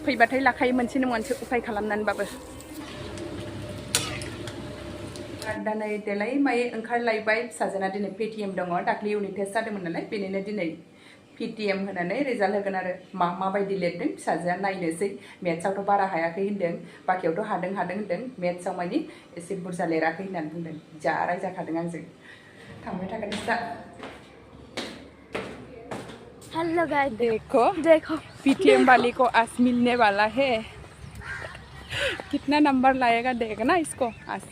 फैबाथाय लाखायो मोनसे नङा मोनसे उफाय खालामनानैबाबो दा नै देलाय माय ओंखारलायबाय फिसाजोना दिनै पेटिएम दङ दाख्लि इउनिट टेस्ट जादोंमोन नालाय बेनिनो दिनै पेटिएम होनानै रिजाल्ट होगोन आरो माबायदि लिरदों फिसाजोआ नायनोसै मेथ्सआवथ' बारा हायाखै होनदों बाखियावथ' हादों होनदों मेथ्सआव मानि एसे बुरजा लिराखै होननानै बुंदों जा रायजाखादों आंजों थांबाय थागोन दा हेलो गाइस देखो देखो पेटीएम वाली को आज मिलने वाला है कितना नंबर लाएगा देखना इसको आज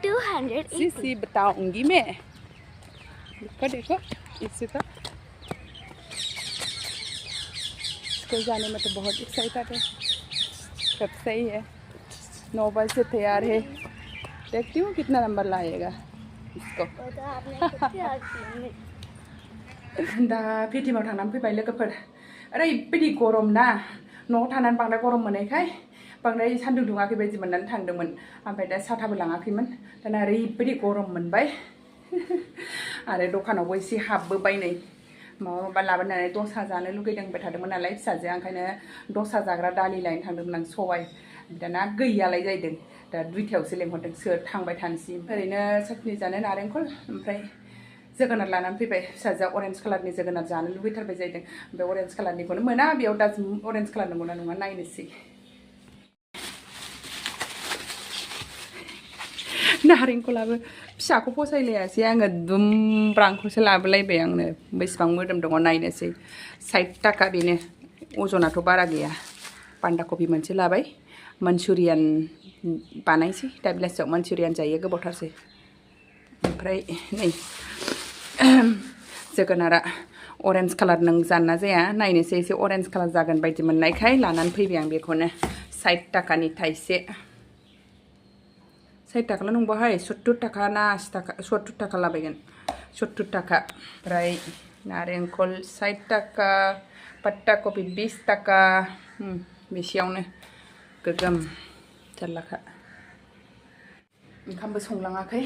280 सी बताऊंगी मैं देखो देखो इसी का स्कूल जाने में तो बहुत एक्साइटेड है सब सही है 9 बजे से तैयार है देखती हूँ कितना नंबर लाएगा इसको दा पेटिएमाव थांनानै फैबाय लोगोफोर ओरैबायदि गरम ना न'आव थानानै बांद्राय गरम मोननायखाय बांद्राय सान्दुं दुङाखै बायदि मोननानै थांदोंमोन ओमफ्राय दा साथाबो लाङाखैमोन दाना ओरैबायदि गरम मोनबाय आरो दखानावबो एसे हाबबोबाय नै माबा लाबोनानै दसा जानो लुगैदों होनबाय थादोंमोन नालाय फिसाजोआ ओंखायनो दसा जाग्रा दालि लायनो थांदोंमोन आं सबाय दाना गैयालाय जाहैदों दा 2थायावसो लेंहरदों सोर थांबाय थानोसै ओरैनो साटनि जानो नारेंखल ओमफ्राय जोगोनार लानानै फैबाय फिसाजोआ अरेन्ज कालारनि जोगोनार जानो लुबैथारबाय जाहैदों ओमफ्राय अरेन्ज कालारनिखौनो मोना बेयाव दा अरेन्ज कालार नंगौना नङा नायनोसै नारेंखलाबो फिसाखौ फसायलायासै आङो दुमब्रांखौसो लाबोलायबाय आंनो बेसेबां मोदोम दङ नायनोसै 60 थाखा बेनो अजनाथ' बारा गैया बान्दा कबि मोनसे लाबाय मानचुरियान बानायसै दा बेलासियाव मानचुरियान जायो गोबावथारसै ओमफ्राय नै जोगोनारा अरेन्ज कालार नों जाना जाया नायनोसै एसे अरेन्ज कालार जागोन बायदि मोननायखाय लानानै फैबाय आं बेखौनो 60 थाखानि थाइसे 60 थाखाल' नंबाहाय 70 थाखा ना 80 थाखा 70 थाखा लाबायगोन 70 थाखा ओमफ्राय नारेंखल 60 थाखा पत्ता कबि 20 थाखा बेसेयावनो गोगोम जारलाखा ओंखामबो संलाङाखै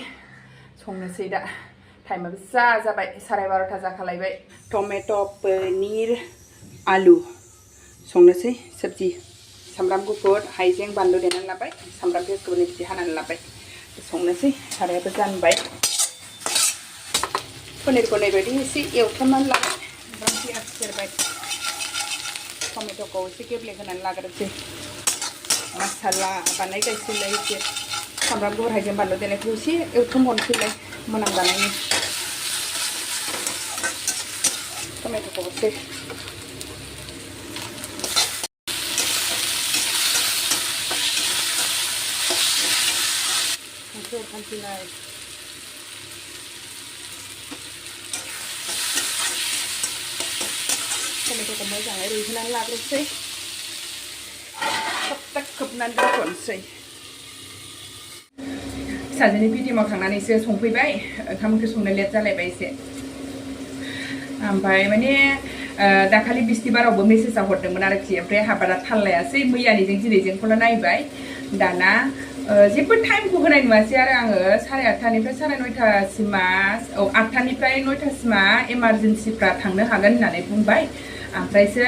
संनोसै दा टाइमाबो जाबाय 12:30 जाखालायबाय टमेट' पनिर आलु संनोसै सब्जि सामब्राम गुफुर हाइजें बानलु देनानै लाबाय सामब्राम पियाजखौबो बिदि हानानै लाबाय संनोसै सारायाबो जानबाय पनिरखौ नैबायदि एसे एवथ्रमनानै लाबाय सामब्राम पियाज सेरबाय टमेट'खौ एसे गेब्लेहोनानै लाग्रोसै मसाला बानायगायसैलाय एसे सामब्राम गुफुर हाइजें बानलु देनायखौ एसे एवथ्रमहरनोसैलाय मोनामजानायनि टमेट'खौ एसे संख्रि टमेट'खौ मोजाङै रुइहोनानै लाग्रोसै सब खोबनानै दोनथ'नोसै फिसाजोनि पेटिएमाव थांनानैसो संफैबाय ओंखाम ओंख्रि संनो लेट जालायबाय एसे ओमफ्राय माने दाखालि बिस्तिबारावबो मेसेजआ हरदोंमोन आरोखि ओमफ्राय हाबादा थाल लायासै मैयानिजों दिनैजोंखौल' नायबाय दाना जेबो टाइमखौ होनाय नुवासै आरो आङो 8:30निफ्राय 9:30सिमा 8:00निफ्राय 9:00सिमा इमारजेन्सिफ्रा थांनो हागोन होननानै बुंबाय ओमफ्रायसो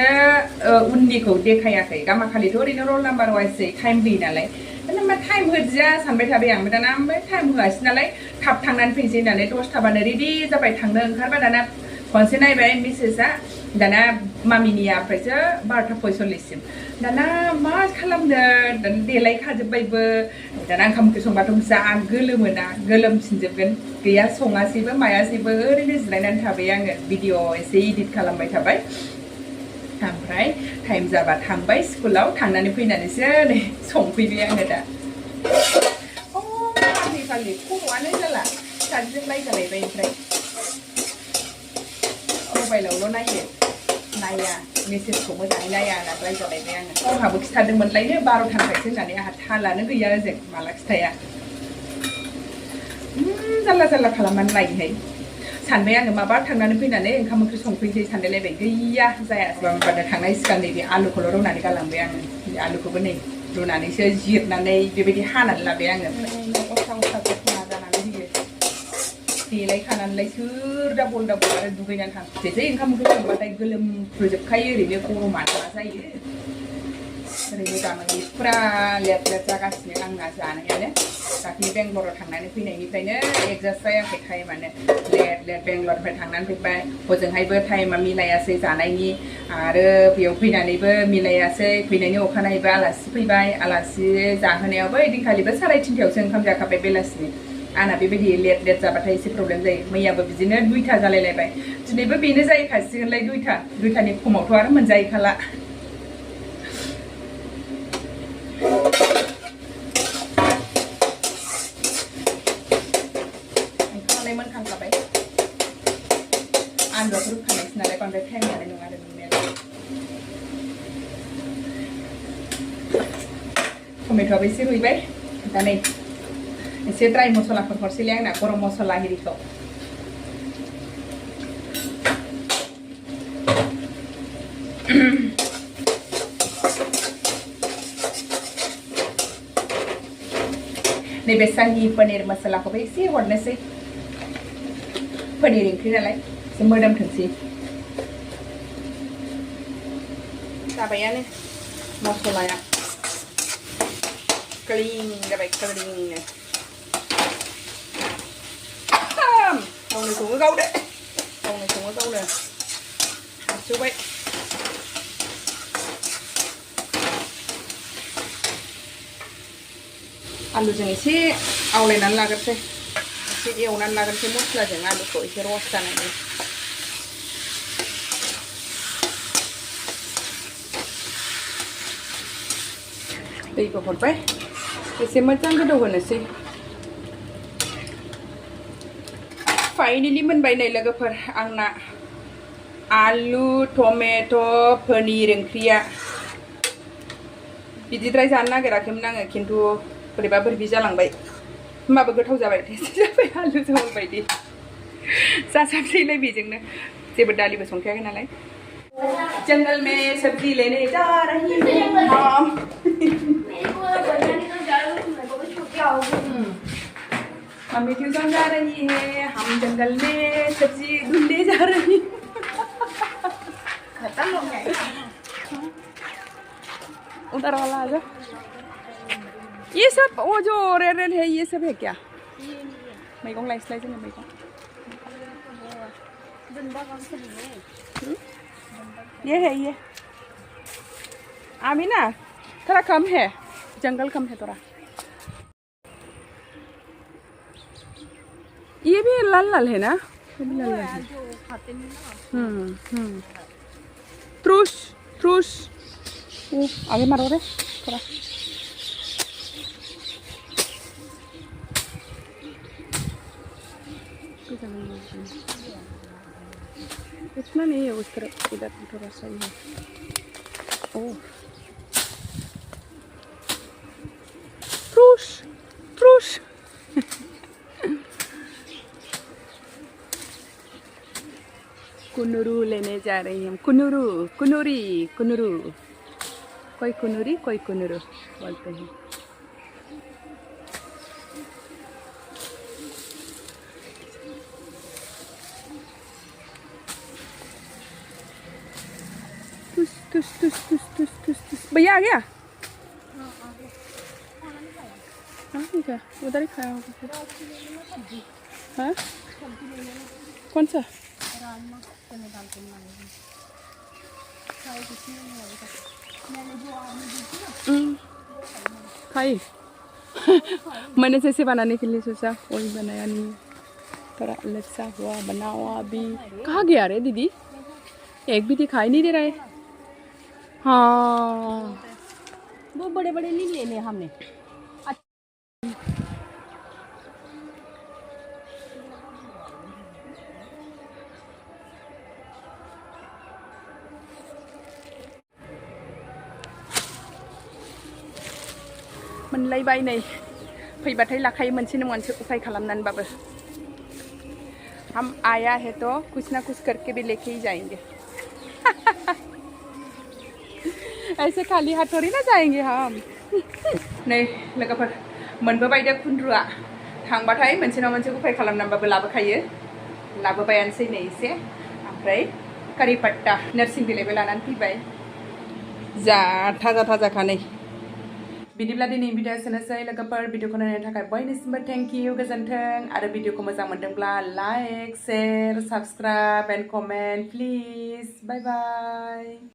उननिखौ देखायाखै गामाखालिथ' ओरैनो रल नाम्बार वाइसै टाइम होयो नालाय दाना मा टाइम होदिया सानबाय थाबाय आं दाना ओमफ्राय टाइम होआसै नालाय थाब थांनानै फैनोसै होननानै 10:00बानो रेडि जाबाय थांनो ओंखारबाय दाना खनसे नायबाय मेसेजआ दाना मामिनिया ओमफ्रायसो 12:45सिम दाना मा खालामनो दाना देलायखाजोब्बायबो दाना ओंखाम ओंख्रि संबाथ' जा गोलोमोना गोलोमफिनजोबगोन गैया सङासैबो मायासैबो ओरैनो जिरायनानै थाबाय आङो भिडिअ एसे इडिट खालामबाय थाबाय ओमफ्राय टाइम जाबा थांबाय स्कुलाव थांनानै फैनानैसो नै संफैबाय आङो दा फालि खर'आनो जाला फिसाजों रायजालायबाय ओमफ्राय मबाइलावल' नाया मेसेजखौ मोजाङै नाया होननानै रायजालायबाय आङो गावहाबो खिथादोंमोनलायनो 12:00निफ्रायसो होननानै आंहा थालानो गैया ओजों माला खिथाया जारला जारला खालामनानै लायोहाय सानबाय आङो माबा थांनानै फैनानै ओंखाम ओंख्रि संफैनोसै सानलायलायबाय गैया जायासैबा होनबानो थांनाय सिगां नैबे आलुखौल' रुनानै गालांबाय आङो आलुखौबो नै रुनानैसो जिरनानै बेबायदि हानानै लाबाय आङो असा दख'ना जानानै होयो देलायखानानैलाय सोर डाबल आरो दुगैनानै थांसै ओंखाम ओंख्रि संबाथाय गोलोमफ्रुजोबखायो ओरैनो गरमानो मा जायो ओरैनो दामानि फुरा लेट जागासिनो आंना जानायानो दाख्लि बेंगलराव थांनानै फैनायनिफ्रायनो एडजास्ट जायाखै टाइमानो लेट बेंगलरनिफ्राय थांनानै फैबाय हजोंहायबो टाइमा मिलायासै जानायनि आरो बेयाव फैनानैबो मिलायासै फैनायनि अखानायैबो आलासि फैबाय आलासि जाहोनायावबो ओइदिनखालिबो 3:30टायावसो ओंखाम जाखाबाय बेलासिनि आंना बेबायदि लेट जाबाथाय एसे प्रब्लेम जायो मैयाबो बिदिनो 2टा जालायलायबाय दिनैबो बेनो जाहैखासिगोनलाय 2टानि खमावथ' आरो मोनजाहैखाला ओंखामालाय मोनखांखाबाय आलुआथ' रुखानायसो नालाय बांद्राय टाइम लानाय नङा आरो नुनायालाय टमेट'आबो एसे रुइबाय दा नै एसे ड्राइ मसलाफोर हरसैलाय आंना गरम मसला आरिखौ नैबे शाही पनीर मसलाखौबो एसे हरनोसै पनीर ओंख्रि नालाय एसे मोदोमथोंसै जाबायानो मसलाया क्लिन जाबाय क्लिननो गावनो सङो गावनो हाबजोब्बाय आलुजों एसे आवलायनानै लाग्रोसै एसे एवनानै लाग्रोसै मस्लाजों आलुखौ एसे रस जानायनि दैखौ हरबाय एसे मोजां गोदौ होनोसै फाइनालि मोनबाय नै लोगोफोर आंना आलु टमेट' पनिर ओंख्रिया बिदिद्राय जानो नागिराखैमोन आङो खिन्थु बोरैबा बोरैबि जालांबाय होमबाबो गोथाव जाबाय टेस्टि जाबाय आलु जहल बायदि जासाबसैलाय बेजोंनो जेबो दालिबो संखायाखै नालाय जंगल में सब्जी लेने जा रही हूं मम्मी ट्यूशन जा रही है हम जंगल में सब्जी ढूंढने जा रही खत्म हो गया उधर वाला आ जाओ ये सब वो जो रेड है ये सब है क्या मैगं लाइसलाय जोङो मैगं ये है ये आमीना थोड़ा कम है जंगल कम है थोड़ा ये भी लाल लाल है ना ये भी लाल लाल है त्रुश त्रुश आगे मारो रे थोड़ा इतना नहीं है उस तरह इधर थोड़ा सा ही है ओह त्रुश त्रुश कुनुरू लेने जा रही हम कुनुरू कुनुरी कुनुरू कोई कुनुरी कोई कुनुरू बोलते हैं तुस तुस तुस तुस तुस तुस तुस भैया आ गया हाँ ठीक है उधर ही खाया होगा हाँ कौन सा खाई मैंने जैसे बनाने के लिए सोचा वही बनाया नहीं थोड़ा अलग सा हुआ बना हुआ अभी कहाँ गया रे दीदी एक भी दिखाई नहीं दे रहा है हाँ वो बड़े बड़े नहीं लेने हमने मोनलायबाय नै फैबाथाय लाखायो मोनसे नङा मोनसे उफाय खालामनानैबाबो हम आया है तो कुछ ना कुछ करके भी लेके ही जाएंगे ऐसे खाली हाथ थोड़ी ना जाएंगे हम नै लोगोफोर मोनबोबाय दे खुन्द्रुआ थांबाथाय मोनसे नङा मोनसे उफाय खालामनानैबाबो लाबोखायो लाबोबायानोसै नै एसे ओमफ्राय कारि पट्टा नोरसिं बिलाइबो लानानै फैबाय जा थाजा थाजाखा नै बिदिब्ला दिनै भिडिअ एसेनोसै लोगोफोर भिडिअखौ नायनो थाखाय बयनिसिमबो थेंक इउ गोजोन्थों आरो भिडिअखौ मोजां मोनदोंब्ला like share subscribe and comment please bye bye